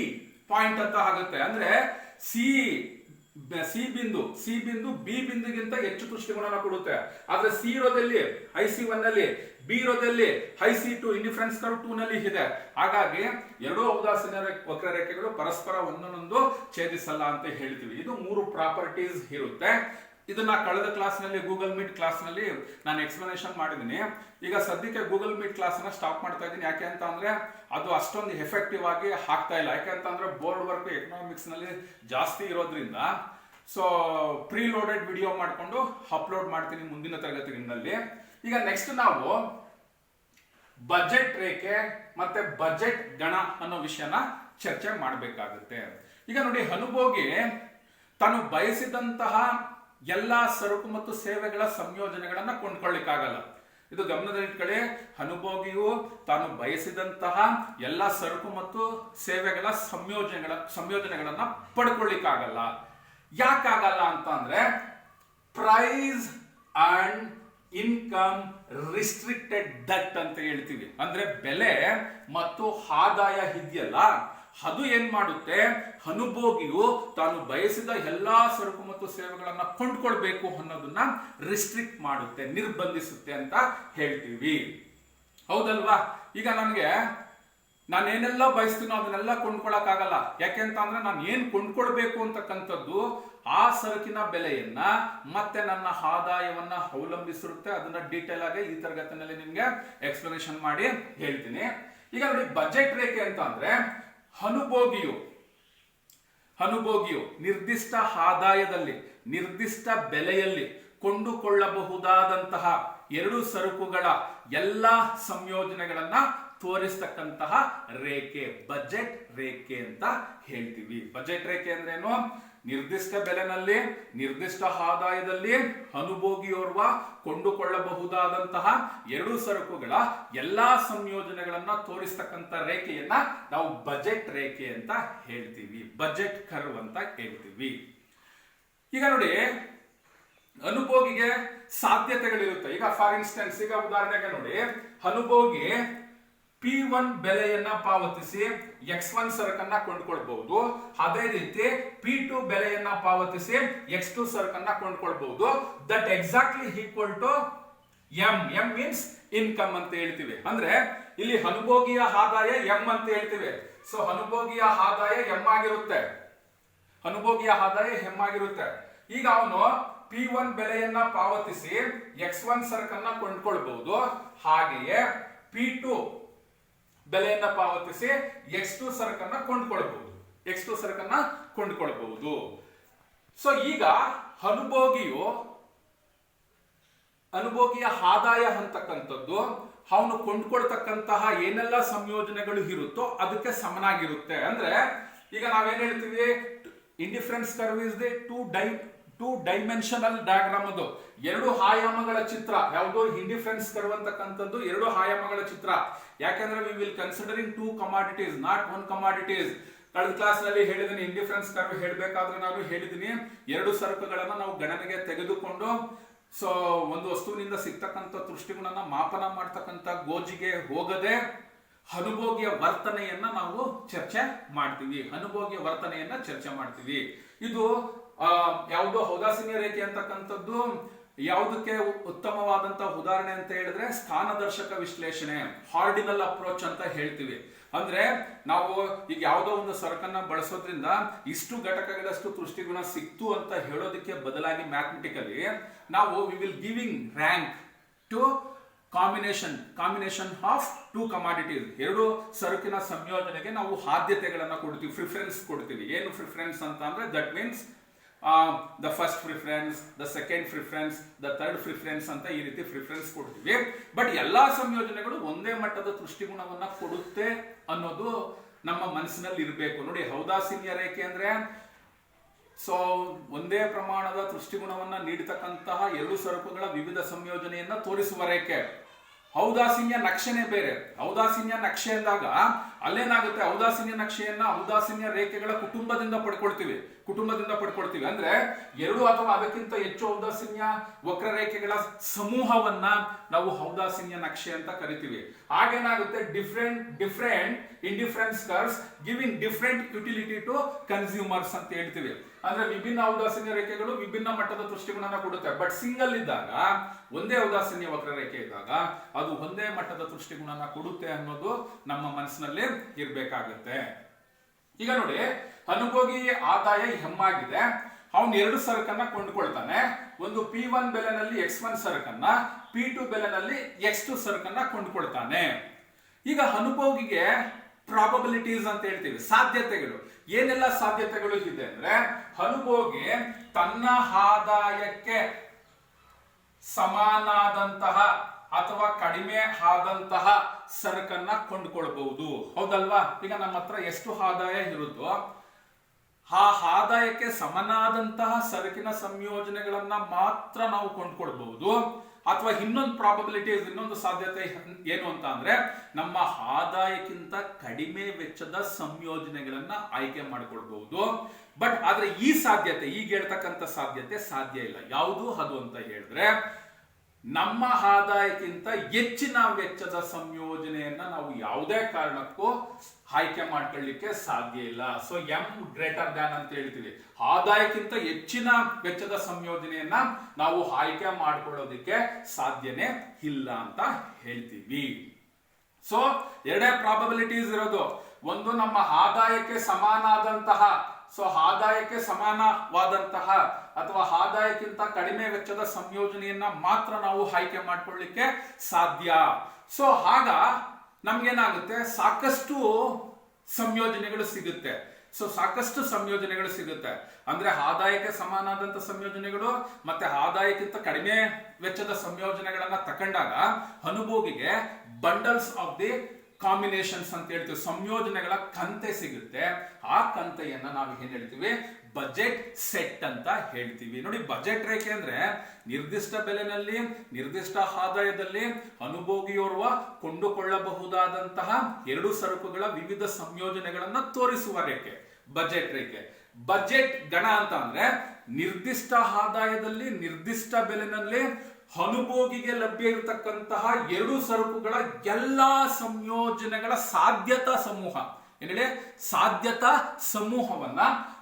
point ಅಂತ ಆಗುತ್ತೆ. ಅಂದ್ರೆ ಸಿ ಬಿಂದು ಬಿ ಬಿಂದುಗಿಂತ ಹೆಚ್ಚು ದೃಷ್ಟಿಗುಣನ ಕೊಡುತ್ತೆ. ಆದ್ರೆ ಸಿ ಇರೋದಲ್ಲಿ IC1 ನಲ್ಲಿ, ಬಿ ಇರೋದಲ್ಲಿ IC2 ಇಂಡಿಫರೆನ್ಸ್ ಕರ್ವ್ 2 ನಲ್ಲಿ ಇದೆ. ಹಾಗಾಗಿ ಎರಡೂ ಔದಾಸೀನ್ಯ ವಕ್ರರೇಖೆಗಳು ಪರಸ್ಪರ ಒಂದನ್ನೊಂದು ಛೇದಿಸಲ್ಲ ಅಂತ ಹೇಳ್ತೀವಿ. ಇದು 3 ಪ್ರಾಪರ್ಟೀಸ್ ಇರುತ್ತೆ. ಇದನ್ನ ಕಳೆದ ಕ್ಲಾಸ್ ನಲ್ಲಿ ಗೂಗಲ್ ಮೀಟ್ ಕ್ಲಾಸ್ ನಲ್ಲಿ ನಾನು ಎಕ್ಸ್ಪ್ಲನೇಷನ್ ಮಾಡಿದ್ದೀನಿ. ಈಗ ಸದ್ಯಕ್ಕೆ ಗೂಗಲ್ ಮೀಟ್ ಕ್ಲಾಸ್ ಅನ್ನ ಸ್ಟಾಪ್ ಮಾಡ್ತಾ ಇದ್ದೀನಿ. ಯಾಕೆ ಅಂತ ಅಂದ್ರೆ ಅದು ಅಷ್ಟೊಂದು ಎಫೆಕ್ಟಿವ್ ಆಗಿ ಆಗ್ತಾ ಇಲ್ಲ. ಯಾಕೆ ಅಂತ ಅಂದ್ರೆ ಬೋರ್ಡ್ ವರ್ಕ್ ಎಕನಾಮಿಕ್ಸ್ ನಲ್ಲಿ ಜಾಸ್ತಿ ಇರೋದ್ರಿಂದ ಸೊ ಪ್ರೀ ಲೋಡೆಡ್ ವಿಡಿಯೋ ಮಾಡಿಕೊಂಡು ಅಪ್ಲೋಡ್ ಮಾಡ್ತೀನಿ ಮುಂದಿನ ತರಗತಿಗಳಲ್ಲಿ. ಈಗ ನೆಕ್ಸ್ಟ್ ನಾವು ಬಜೆಟ್ ರೇಖೆ ಮತ್ತೆ ಬಜೆಟ್ ಗಣ ಅನ್ನೋ ವಿಷಯನ ಚರ್ಚೆ ಮಾಡಬೇಕಾಗುತ್ತೆ. ಈಗ ನೋಡಿ, ಅನುಭೋಗಿ ತಾನು ಬಯಸಿದಂತಹ ಎಲ್ಲಾ ಸರಕು ಮತ್ತು ಸೇವೆಗಳ ಸಂಯೋಜನೆಗಳನ್ನ ಕೊಂಡ್ಕೊಳ್ಳಿಕ್ಕಾಗಲ್ಲ. ಇದು ಗಮನದಲ್ಲಿಟ್ಕೊಳ್ಳಿ. ಅನುಭೋಗಿಯು ತಾನು ಬಯಸಿದಂತಹ ಎಲ್ಲಾ ಸರಕು ಮತ್ತು ಸೇವೆಗಳ ಸಂಯೋಜನೆಗಳನ್ನ ಪಡ್ಕೊಳ್ಳಿಕ್ಕಾಗಲ್ಲ. ಯಾಕಾಗಲ್ಲ ಅಂತ ಅಂದ್ರೆ price and income restricted that ಅಂತ ಹೇಳ್ತೀವಿ. ಅಂದ್ರೆ ಬೆಲೆ ಮತ್ತು ಆದಾಯ ಇದೆಯಲ್ಲ, ಅದು ಏನ್ ಮಾಡುತ್ತೆ, ಅನುಭೋಗಿಯು ತಾನು ಬಯಸಿದ ಎಲ್ಲಾ ಸರಕು ಮತ್ತು ಸೇವೆಗಳನ್ನ ಕೊಂಡ್ಕೊಳ್ಬೇಕು ಅನ್ನೋದನ್ನ ರಿಸ್ಟ್ರಿಕ್ಟ್ ಮಾಡುತ್ತೆ, ನಿರ್ಬಂಧಿಸುತ್ತೆ ಅಂತ ಹೇಳ್ತೀವಿ. ಹೌದಲ್ವಾ? ಈಗ ನಾನೇನೆಲ್ಲ ಬಯಸ್ತೀನೋ ಅದನ್ನೆಲ್ಲ ಕೊಂಡ್ಕೊಳಕ್ಕಾಗಲ್ಲ. ಯಾಕೆ ಅಂತ ಅಂದ್ರೆ ನಾನು ಏನ್ ಕೊಂಡ್ಕೊಳ್ಬೇಕು ಅಂತಕ್ಕಂಥದ್ದು ಆ ಸರಕಿನ ಬೆಲೆಯನ್ನ ಮತ್ತೆ ನನ್ನ ಆದಾಯವನ್ನ ಅವಲಂಬಿಸಿರುತ್ತೆ. ಅದನ್ನ ಡೀಟೇಲ್ ಆಗಿ ಈ ತರಗತಿನಲ್ಲಿ ನಿಮ್ಗೆ ಎಕ್ಸ್ಪ್ಲನೇಷನ್ ಮಾಡಿ ಹೇಳ್ತೀನಿ. ಈಗ ನೋಡಿ, ಬಜೆಟ್ ರೇಖೆ ಅಂತ ಅಂದ್ರೆ ಅನುಭೋಗಿಯು ನಿರ್ದಿಷ್ಟ ಆದಾಯದಲ್ಲಿ ನಿರ್ದಿಷ್ಟ ಬೆಲೆಯಲ್ಲಿ ಕೊಂಡುಕೊಳ್ಳಬಹುದಾದಂತಹ ಎರಡು ಸರಕುಗಳ ಎಲ್ಲಾ ಸಂಯೋಜನೆಗಳನ್ನ ತೋರಿಸ್ತಕ್ಕಂತಹ ರೇಖೆ ಬಜೆಟ್ ರೇಖೆ ಅಂತ ಹೇಳ್ತೀವಿ. ಬಜೆಟ್ ರೇಖೆ ಅಂದ್ರೇನು? ನಿರ್ದಿಷ್ಟ ಬೆಲೆನಲ್ಲಿ ನಿರ್ದಿಷ್ಟ ಆದಾಯದಲ್ಲಿ ಅನುಭೋಗಿಯೋರ್ವ ಕೊಂಡುಕೊಳ್ಳಬಹುದಾದಂತಹ ಎರಡು ಸರಕುಗಳ ಎಲ್ಲಾ ಸಂಯೋಜನೆಗಳನ್ನ ತೋರಿಸ್ತಕ್ಕಂಥ ರೇಖೆಯನ್ನ ನಾವು ಬಜೆಟ್ ರೇಖೆ ಅಂತ ಹೇಳ್ತೀವಿ, ಬಜೆಟ್ ಕರ್ವ್ ಅಂತ ಹೇಳ್ತೀವಿ. ಈಗ ನೋಡಿ, ಅನುಭೋಗಿಗೆ ಸಾಧ್ಯತೆಗಳಿರುತ್ತೆ. ಈಗ ಫಾರ್ ಇನ್ಸ್ಟೆನ್ಸ್, ಈಗ ಉದಾಹರಣೆಗೆ ನೋಡಿ, ಅನುಭೋಗಿ P1 ಬೆಲೆಯನ್ನ ಪಾವತಿಸಿ X1 ಸರಕನ್ನ ಕೊಂಡ್ಕೊಳ್ಬಹುದು. ಅದೇ ರೀತಿ P2 ಬೆಲೆಯನ್ನ ಪಾವತಿಸಿ X2 ಸರಕನ್ನ ಕೊಂಡ್ಕೊಳ್ಬಹುದು. That exactly equal to M. M means income ಅಂತ ಹೇಳ್ತೀವಿ. ಅಂದ್ರೆ ಇಲ್ಲಿ ಅನುಭೋಗಿಯ ಆದಾಯ M ಅಂತ ಹೇಳ್ತೀವಿ. ಸೊ ಅನುಭೋಗಿಯ ಆದಾಯ M ಆಗಿರುತ್ತೆ. ಈಗ ಅವನು P1 ಬೆಲೆಯನ್ನ ಪಾವತಿಸಿ X1 ಸರಕನ್ನ ಕೊಂಡ್ಕೊಳ್ಬಹುದು. ಹಾಗೆಯೇ P2 ಬೆಲೆಯನ್ನ ಪಾವತಿಸಿ X2 ಸರಕನ್ನ ಕೊಂಡ್ಕೊಳ್ಬಹುದು. ಸೊ ಈಗ ಅನುಭೋಗಿಯ ಆದಾಯ ಅಂತಕ್ಕಂಥದ್ದು ಅವನು ಕೊಂಡ್ಕೊಳ್ತಕ್ಕಂತಹ ಏನೆಲ್ಲ ಸಂಯೋಜನೆಗಳು ಇರುತ್ತೋ ಅದಕ್ಕೆ ಸಮನಾಗಿರುತ್ತೆ. ಅಂದ್ರೆ ಈಗ ನಾವೇನ್ ಹೇಳ್ತೀವಿ, indifference curve is the two dimensional diagram. ಅದು ಎರಡು ಆಯಾಮಗಳ ಚಿತ್ರ. ಯಾವುದು ಇಂಡಿಫರೆನ್ಸ್ ಕರ್ವ್ ಅಂತಕ್ಕಂಥದ್ದು ಎರಡು ಆಯಾಮಗಳ ಚಿತ್ರ. ಯಾಕಂದ್ರೆ we will considering two commodities, not one commodities. ಕಳೆದ ಕ್ಲಾಸ್ ನಲ್ಲಿ ಹೇಳಿದೀನಿ, ಇಂಡಿಫರೆನ್ಸ್ ಕರ್ವ್ ಹೇಳಬೇಕಾದ್ರೆ ನಾನು ಹೇಳಿದೀನಿ, ಎರಡು ಸರಕುಗಳನ್ನ ನಾವು ಗಣನೆಗೆ ತೆಗೆದುಕೊಂಡು ಸೊ ಒಂದು ವಸ್ತುವಿನಿಂದ ಸಿಗ್ತಕ್ಕಂಥ ದೃಷ್ಟಿಗುಣನ ಮಾಪನ ಮಾಡ್ತಕ್ಕಂಥ ಗೋಜಿಗೆ ಹೋಗದೆ ಅನುಭೋಗಿಯ ವರ್ತನೆಯನ್ನ ನಾವು ಚರ್ಚೆ ಮಾಡ್ತೀವಿ. ಅನುಭೋಗಿಯ ವರ್ತನೆಯನ್ನ ಚರ್ಚೆ ಮಾಡ್ತೀವಿ. ಇದು ಯಾವುದೋ ಔದಾಸೀನ್ಯ ರೇಖೆ ಅಂತಕ್ಕಂಥದ್ದು ಯಾವುದಕ್ಕೆ ಉತ್ತಮವಾದಂತಹ ಉದಾಹರಣೆ ಅಂತ ಹೇಳಿದ್ರೆ ಸ್ಥಾನದರ್ಶಕ ವಿಶ್ಲೇಷಣೆ, ಹಾರ್ಡಿನಲ್ ಅಪ್ರೋಚ್ ಅಂತ ಹೇಳ್ತೀವಿ. ಅಂದ್ರೆ ನಾವು ಈಗ ಯಾವುದೋ ಒಂದು ಸರಕನ್ನ ಬಳಸೋದ್ರಿಂದ ಇಷ್ಟು ಘಟಕಗಳಷ್ಟು ದೃಷ್ಟಿಗುಣ ಸಿಕ್ತು ಅಂತ ಹೇಳೋದಕ್ಕೆ ಬದಲಾಗಿ ಮ್ಯಾಥಮೆಟಿಕಲಿ ನಾವು we will giving rank to combination of two commodities. ಎರಡು ಸರಕಿನ ಸಂಯೋಜನೆಗೆ ನಾವು ಆದ್ಯತೆಗಳನ್ನ ಕೊಡ್ತೀವಿ, ಪ್ರಿಫರೆನ್ಸ್ ಕೊಡ್ತೀವಿ. ಏನು ಪ್ರಿಫರೆನ್ಸ್ ಅಂತ ಅಂದ್ರೆ that means the first preference, the second preference, the third preference ಅಂತ ಈ ರೀತಿ ಪ್ರಿಫರೆನ್ಸ್ ಕೊಡ್ತೀವಿ. ಬಟ್ ಎಲ್ಲಾ ಸಂಯೋಜನೆಗಳು ಒಂದೇ ಮಟ್ಟದ ದೃಷ್ಟಿಗುಣವನ್ನ ಕೊಡುತ್ತೆ ಅನ್ನೋದು ನಮ್ಮ ಮನಸ್ಸಿನಲ್ಲಿ ಇರಬೇಕು. ನೋಡಿ, ಔದಾಸೀನ್ಯ ರೇಖೆ ಅಂದ್ರೆ ಸೊ ಒಂದೇ ಪ್ರಮಾಣದ ದೃಷ್ಟಿಗುಣವನ್ನ ನೀಡತಕ್ಕಂತಹ ಎರಡು ಸರಕುಗಳ ವಿವಿಧ ಸಂಯೋಜನೆಯನ್ನ ತೋರಿಸುವ ರೇಖೆ. ಔದಾಸೀನ್ಯ ನಕ್ಷೆನೇ ಬೇರೆ. ಔದಾಸೀನ್ಯ ನಕ್ಷೆ ಅಂದಾಗ ಅಲ್ಲೇನಾಗುತ್ತೆ, ಔದಾಸೀನ್ಯ ನಕ್ಷೆಯನ್ನ ಔದಾಸೀನ್ಯ ರೇಖೆಗಳ ಕುಟುಂಬದಿಂದ ಪಡ್ಕೊಳ್ತೀವಿ. ಅಂದ್ರೆ ಎರಡು ಅಥವಾ ಅದಕ್ಕಿಂತ ಹೆಚ್ಚು ಔದಾಸೀನ್ಯ ವಕ್ರರೇಖೆಗಳ ಸಮೂಹವನ್ನ ನಾವು ಔದಾಸೀನ್ಯ ನಕ್ಷೆ ಅಂತ ಕರಿತೀವಿ. ಆಗೇನಾಗುತ್ತೆ, different indifference curves giving different utility to consumers ಅಂತ ಹೇಳ್ತೀವಿ. ಅಂದ್ರೆ ವಿಭಿನ್ನ ಔದಾಸೀನ್ಯ ರೇಖೆಗಳು ವಿಭಿನ್ನ ಮಟ್ಟದ ದೃಷ್ಟಿಗುಣನ ಕೊಡುತ್ತೆ. ಬಟ್ ಸಿಂಗಲ್ ಇದ್ದಾಗ, ಒಂದೇ ಔದಾಸೀನ್ಯ ವಕ್ರರೇಖೆ ಇದ್ದಾಗ ಅದು ಒಂದೇ ಮಟ್ಟದ ದೃಷ್ಟಿಗುಣನ ಕೊಡುತ್ತೆ ಅನ್ನೋದು ನಮ್ಮ ಮನಸ್ಸಿನಲ್ಲಿ ಇರ್ಬೇಕಾಗುತ್ತೆ. ಈಗ ನೋಡಿ, ಅನುಭೋಗಿ ಆದಾಯ ಆಗಿದೆ. ಅವನು ಎರಡು ಸರಕನ್ನ ಕೊಂಡ್ಕೊಳ್ತಾನೆ. ಒಂದು P1 ಬೆಲೆನಲ್ಲಿ X1 ಸರಕನ್ನ, P2 ಬೆಲೆನಲ್ಲಿ X2 ಸರಕನ್ನ ಕೊಂಡ್ಕೊಳ್ತಾನೆ. ಈಗ ಅನುಭೋಗಿಗೆ ಪ್ರಾಬಬಿಲಿಟೀಸ್ ಅಂತ ಹೇಳ್ತೀವಿ, ಸಾಧ್ಯತೆಗಳು. ಏನೆಲ್ಲ ಸಾಧ್ಯತೆಗಳು ಇದೆ ಅಂದ್ರೆ, ಅನುಭೋಗಿ ತನ್ನ ಆದಾಯಕ್ಕೆ ಸಮಾನಾದಂತಹ ಅಥವಾ ಕಡಿಮೆ ಆದಂತಹ ಸರಕನ್ನ ಕೊಂಡ್ಕೊಳ್ಬಹುದು. ಹೌದಲ್ವಾ? ಈಗ ನಮ್ಮ ಹತ್ರ ಎಷ್ಟು ಆದಾಯ ಇರುತ್ತೋ ಆ ಆದಾಯಕ್ಕೆ ಸಮನಾದಂತಹ ಸರಕಿನ ಸಂಯೋಜನೆಗಳನ್ನ ಮಾತ್ರ ನಾವು ಕೊಂಡ್ಕೊಳ್ಬಹುದು. ಅಥವಾ ಇನ್ನೊಂದು ಪ್ರಾಬಬಿಲಿಟೀಸ್, ಇನ್ನೊಂದು ಸಾಧ್ಯತೆ ಏನು ಅಂತ ಅಂದ್ರೆ, ನಮ್ಮ ಆದಾಯಕ್ಕಿಂತ ಕಡಿಮೆ ವೆಚ್ಚದ ಸಂಯೋಜನೆಗಳನ್ನ ಆಯ್ಕೆ ಮಾಡಿಕೊಳ್ಬಹುದು. ಬಟ್ ಆದ್ರೆ ಈ ಸಾಧ್ಯತೆ, ಈಗ ಹೇಳ್ತಕ್ಕಂಥ ಸಾಧ್ಯತೆ ಸಾಧ್ಯ ಇಲ್ಲ. ಯಾವುದು ಅದು ಅಂತ ಹೇಳಿದ್ರೆ, ನಮ್ಮ ಆದಾಯಕ್ಕಿಂತ ಹೆಚ್ಚಿನ ವೆಚ್ಚದ ಸಂಯೋಜನೆಯನ್ನ ನಾವು ಯಾವುದೇ ಕಾರಣಕ್ಕೂ ಆಯ್ಕೆ ಮಾಡ್ಕೊಳ್ಳಿಕ್ಕೆ ಸಾಧ್ಯ ಇಲ್ಲ. ಸೊ ಎಂ ಗ್ರೇಟರ್ ದ್ಯಾನ್ ಅಂತ ಹೇಳ್ತೀವಿ. ಆದಾಯಕ್ಕಿಂತ ಹೆಚ್ಚಿನ ವೆಚ್ಚದ ಸಂಯೋಜನೆಯನ್ನ ನಾವು ಆಯ್ಕೆ ಮಾಡ್ಕೊಳ್ಳೋದಿಕ್ಕೆ ಸಾಧ್ಯನೇ ಇಲ್ಲ ಅಂತ ಹೇಳ್ತೀವಿ. ಸೊ ಎರಡೇ ಪ್ರಾಬಬಿಲಿಟೀಸ್ ಇರೋದು. ಒಂದು, ನಮ್ಮ ಆದಾಯಕ್ಕೆ ಸಮಾನಾದಂತಹ, ಸೊ ಆದಾಯಕ್ಕೆ ಸಮಾನವಾದಂತಹ ಅಥವಾ ಆದಾಯಕ್ಕಿಂತ ಕಡಿಮೆ ವೆಚ್ಚದ ಸಂಯೋಜನೆಯನ್ನ ಮಾತ್ರ ನಾವು ಆಯ್ಕೆ ಮಾಡ್ಕೊಳ್ಳಿಕ್ಕೆ ಸಾಧ್ಯ. ಸೊ ಆಗ ನಮ್ಗೇನಾಗುತ್ತೆ, ಸಾಕಷ್ಟು ಸಂಯೋಜನೆಗಳು ಸಿಗುತ್ತೆ. ಸೊ ಸಾಕಷ್ಟು ಸಂಯೋಜನೆಗಳು ಸಿಗುತ್ತೆ ಅಂದ್ರೆ ಆದಾಯಕ್ಕೆ ಸಮಾನಾದಂತ ಸಂಯೋಜನೆಗಳು ಮತ್ತೆ ಆದಾಯಕ್ಕಿಂತ ಕಡಿಮೆ ವೆಚ್ಚದ ಸಂಯೋಜನೆಗಳನ್ನ ತಕೊಂಡಾಗ ಅನುಭೋಗಿಗೆ ಬಂಡಲ್ಸ್ ಆಫ್ ದಿ ಕಾಂಬಿನೇಷನ್ಸ್ ಅಂತ ಹೇಳ್ತೀವಿ, ಸಂಯೋಜನೆಗಳ ಕಂತೆ ಸಿಗುತ್ತೆ. ಆ ಕಂತೆಯನ್ನ ನಾವು ಏನ್ ಹೇಳ್ತೀವಿ, ಬಜೆಟ್ ಸೆಟ್ ಅಂತ ಹೇಳ್ತೀವಿ. ನೋಡಿ, ಬಜೆಟ್ ರೇಖೆ ಅಂದ್ರೆ ನಿರ್ದಿಷ್ಟ ಬೆಲೆನಲ್ಲಿ ನಿರ್ದಿಷ್ಟ ಆದಾಯದಲ್ಲಿ ಅನುಭೋಗಿಯೋರ್ವ ಕೊಂಡುಕೊಳ್ಳಬಹುದಾದಂತಹ ಎರಡು ಸರಕುಗಳ ವಿವಿಧ ಸಂಯೋಜನೆಗಳನ್ನ ತೋರಿಸುವ ರೇಖೆ ಬಜೆಟ್ ರೇಖೆ. ಬಜೆಟ್ ಗಣ ಅಂತ ಅಂದ್ರೆ ನಿರ್ದಿಷ್ಟ ಆದಾಯದಲ್ಲಿ ನಿರ್ದಿಷ್ಟ ಬೆಲೆನಲ್ಲಿ ಅನುಭೋಗಿಗೆ ಲಭ್ಯ ಇರತಕ್ಕಂತಹ ಎರಡು ಸರಕುಗಳ ಎಲ್ಲಾ ಸಂಯೋಜನೆಗಳ ಸಾಧ್ಯತಾ ಸಮೂಹ. ಏನೇಳಿ, ಸಾಧ್ಯತಾ ಸಮೂಹವನ್ನ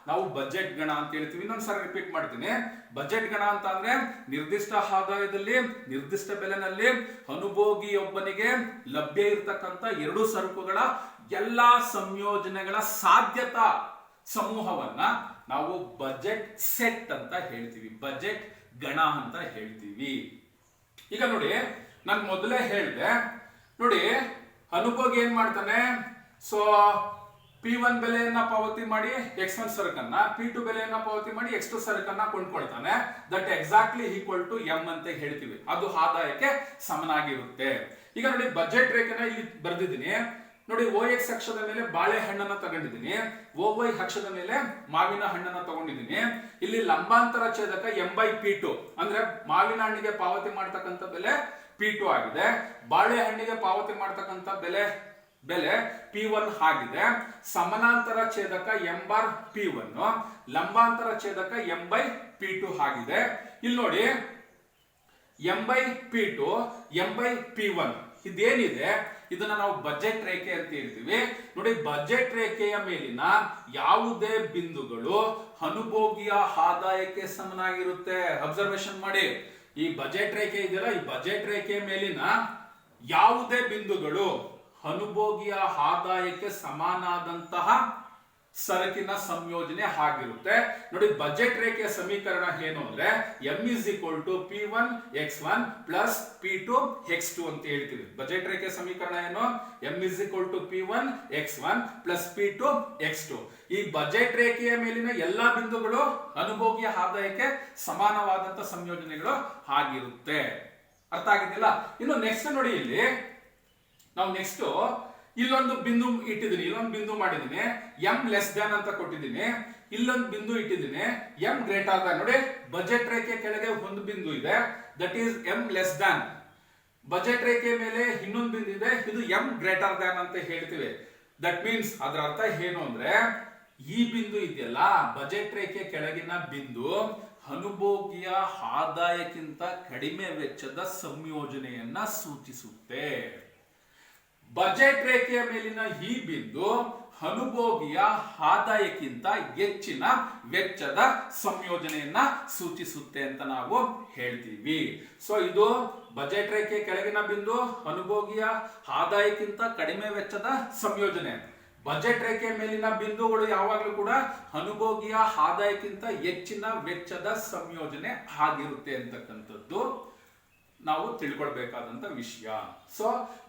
ನಾವು ಬಜೆಟ್ ಗಣ ಅಂತ ಹೇಳ್ತೀವಿ. ಇನ್ನೊಂದ್ಸರಿ ರಿಪೀಟ್ ಮಾಡ್ತೀನಿ. ಬಜೆಟ್ ಗಣ ಅಂತ ಅಂದ್ರೆ ನಿರ್ದಿಷ್ಟ ಆದಾಯದಲ್ಲಿ ನಿರ್ದಿಷ್ಟ ಬೆಲೆನಲ್ಲಿ ಅನುಭೋಗಿಯೊಬ್ಬನಿಗೆ ಲಭ್ಯ ಇರತಕ್ಕಂತ ಎರಡು ಸರಕುಗಳ ಎಲ್ಲಾ ಸಂಯೋಜನೆಗಳ ಸಾಧ್ಯತಾ ಸಮೂಹವನ್ನ ನಾವು ಬಜೆಟ್ ಸೆಟ್ ಅಂತ ಹೇಳ್ತೀವಿ, ಬಜೆಟ್ ಗಣ ಅಂತ ಹೇಳ್ತೀವಿ. ಈಗ ನೋಡಿ, ನಾನು ಮೊದಲೇ ಹೇಳಿದೆ, ನೋಡಿ ಅನುಭೋಗಿ ಏನ್ ಮಾಡ್ತಾನೆ, ಸೊ P1 ಬೆಲೆಯನ್ನ ಪಾವತಿ ಮಾಡಿ X1 ಸರಕನ್ನ, P2 ಬೆಲೆಯನ್ನ ಪಾವತಿ ಮಾಡಿ X2 ಸರಕನ್ನ ಕೊಂಡ್ಕೊಳ್ತಾನೆ. That exactly equal to M ಅಂತ ಹೇಳ್ತೀವಿ. ಅದು ಆದಾಯಕ್ಕೆ ಸಮನಾಗಿರುತ್ತೆ. ಈಗ ನೋಡಿ ಬಜೆಟ್ ರೇಖೆನ ಇಲ್ಲಿ ಬರ್ದಿದ್ದೀನಿ. ನೋಡಿ OX ಅಕ್ಷದ ಮೇಲೆ ಬಾಳೆಹಣ್ಣನ್ನ ತಗೊಂಡಿದ್ದೀನಿ, OY ಅಕ್ಷದ ಮೇಲೆ ಮಾವಿನ ಹಣ್ಣನ್ನ ತಗೊಂಡಿದ್ದೀನಿ. ಇಲ್ಲಿ ಲಂಬಾಂತರ ಛೇದಕ M/P2 ಅಂದ್ರೆ ಮಾವಿನ ಹಣ್ಣಿಗೆ ಪಾವತಿ ಮಾಡ್ತಕ್ಕಂಥ ಬೆಲೆ P2 ಆಗಿದೆ, ಬಾಳೆಹಣ್ಣಿಗೆ ಪಾವತಿ ಮಾಡ್ತಕ್ಕಂಥ ಬೆಲೆ P1 ಆಗಿದೆ. ಸಮಾನಾಂತರ ಛೇದಕ M/P1, ಲಂಬಾಂತರ ಛೇದಕ M/P2 ಆಗಿದೆ. ಇಲ್ಲಿ ನೋಡಿ M/P2 M/P1 ಇದೇನಿದೆ ಇದನ್ನ ನಾವು ಬಜೆಟ್ ರೇಖೆ ಅಂತ ಹೇಳ್ತೀವಿ. ನೋಡಿ ಬಜೆಟ್ ರೇಖೆಯ ಮೇಲಿನ ಯಾವುದೇ ಬಿಂದುಗಳು ಅನುಭೋಗಿಯ ಆದಾಯಕ್ಕೆ ಸಮನಾಗಿರುತ್ತೆ. ಅಬ್ಸರ್ವೇಷನ್ ಮಾಡಿ, ಈ ಬಜೆಟ್ ರೇಖೆ ಇದೆಯಲ್ಲ, ಈ ಬಜೆಟ್ ರೇಖೆಯ ಮೇಲಿನ ಯಾವುದೇ ಬಿಂದುಗಳು ಅನುಭೋಗಿಯ ಆದಾಯಕ್ಕೆ ಸಮಾನಾದಂತಹ ಸರಕಿನ ಸಂಯೋಜನೆ ಆಗಿರುತ್ತೆ. ನೋಡಿ ಬಜೆಟ್ ರೇಖೆಯ ಸಮೀಕರಣ ಏನು ಅಂದ್ರೆ M is equal to P1 X1 plus P2 X2 ಅಂತ ಹೇಳ್ತೀವಿ. ಬಜೆಟ್ ರೇಖೆಯ ಸಮೀಕರಣ ಏನು? M is equal to P1 X1 plus P2 X2. ಈ ಬಜೆಟ್ ರೇಖೆಯ ಮೇಲಿನ ಎಲ್ಲಾ ಬಿಂದುಗಳು ಅನುಭೋಗಿಯ ಆದಾಯಕ್ಕೆ ಸಮಾನವಾದಂತ ಸಂಯೋಜನೆಗಳು ಆಗಿರುತ್ತೆ. ಅರ್ಥ ಆಗಿದ್ದಿಲ್ಲ? ಇನ್ನು ನೆಕ್ಸ್ಟ್ ನೋಡಿ, ಇಲ್ಲಿ ನಾವು ನೆಕ್ಸ್ಟ್ ಇಲ್ಲೊಂದು ಬಿಂದು ಇಟ್ಟಿದ್ದೀನಿ, ಇಲ್ಲೊಂದು ಬಿಂದು ಮಾಡಿದ್ದೀನಿ, M ಲೆಸ್ ದ್ಯಾನ್ ಅಂತ ಕೊಟ್ಟಿದ್ದೀನಿ. ಇಲ್ಲೊಂದು ಬಿಂದು ಇಟ್ಟಿದ್ದೀನಿ, M ಗ್ರೇಟರ್ ದ್ಯಾನ್. ನೋಡಿ ಬಜೆಟ್ ರೇಖೆ ಕೆಳಗೆ ಒಂದು ಬಿಂದು ಇದೆ, that is M less than. Budget ರೇಖೆ ಮೇಲೆ ಇನ್ನೊಂದು ಬಿಂದು ಇದೆ, ಇದು M ಗ್ರೇಟರ್ ದ್ಯಾನ್ ಅಂತ ಹೇಳ್ತೀವಿ. ದಟ್ ಮೀನ್ಸ್ ಅದರ ಅರ್ಥ ಏನು ಅಂದ್ರೆ ಈ ಬಿಂದು ಇದೆಯಲ್ಲ, ಬಜೆಟ್ ರೇಖೆ ಕೆಳಗಿನ ಬಿಂದು ಅನುಭೋಗಿಯ ಆದಾಯಕ್ಕಿಂತ ಕಡಿಮೆ ವೆಚ್ಚದ ಸಂಯೋಜನೆಯನ್ನ ಸೂಚಿಸುತ್ತೆ. ಬಜೆಟ್ ರೇಖೆಯ ಮೇಲಿನ ಈ ಬಿಂದು ಅನುಭೋಗಿಯ ಆದಾಯಕ್ಕಿಂತ ಹೆಚ್ಚಿನ ವೆಚ್ಚದ ಸಂಯೋಜನೆಯನ್ನ ಸೂಚಿಸುತ್ತೆ ಅಂತ ನಾವು ಹೇಳ್ತೀವಿ. ಸೊ ಇದು ಬಜೆಟ್ ರೇಖೆ ಕೆಳಗಿನ ಬಿಂದು ಅನುಭೋಗಿಯ ಆದಾಯಕ್ಕಿಂತ ಕಡಿಮೆ ವೆಚ್ಚದ ಸಂಯೋಜನೆ. ಬಜೆಟ್ ರೇಖೆ ಮೇಲಿನ ಬಿಂದುಗಳು ಯಾವಾಗಲೂ ಕೂಡ ಅನುಭೋಗಿಯ ಆದಾಯಕ್ಕಿಂತ ಹೆಚ್ಚಿನ ವೆಚ್ಚದ ಸಂಯೋಜನೆ ಆಗಿರುತ್ತೆ ಅಂತಕ್ಕಂಥದ್ದು ನಾವು ತಿಳ್ಕೊಳ್ಬೇಕಾದಂತ ವಿಷಯ. ಸೊ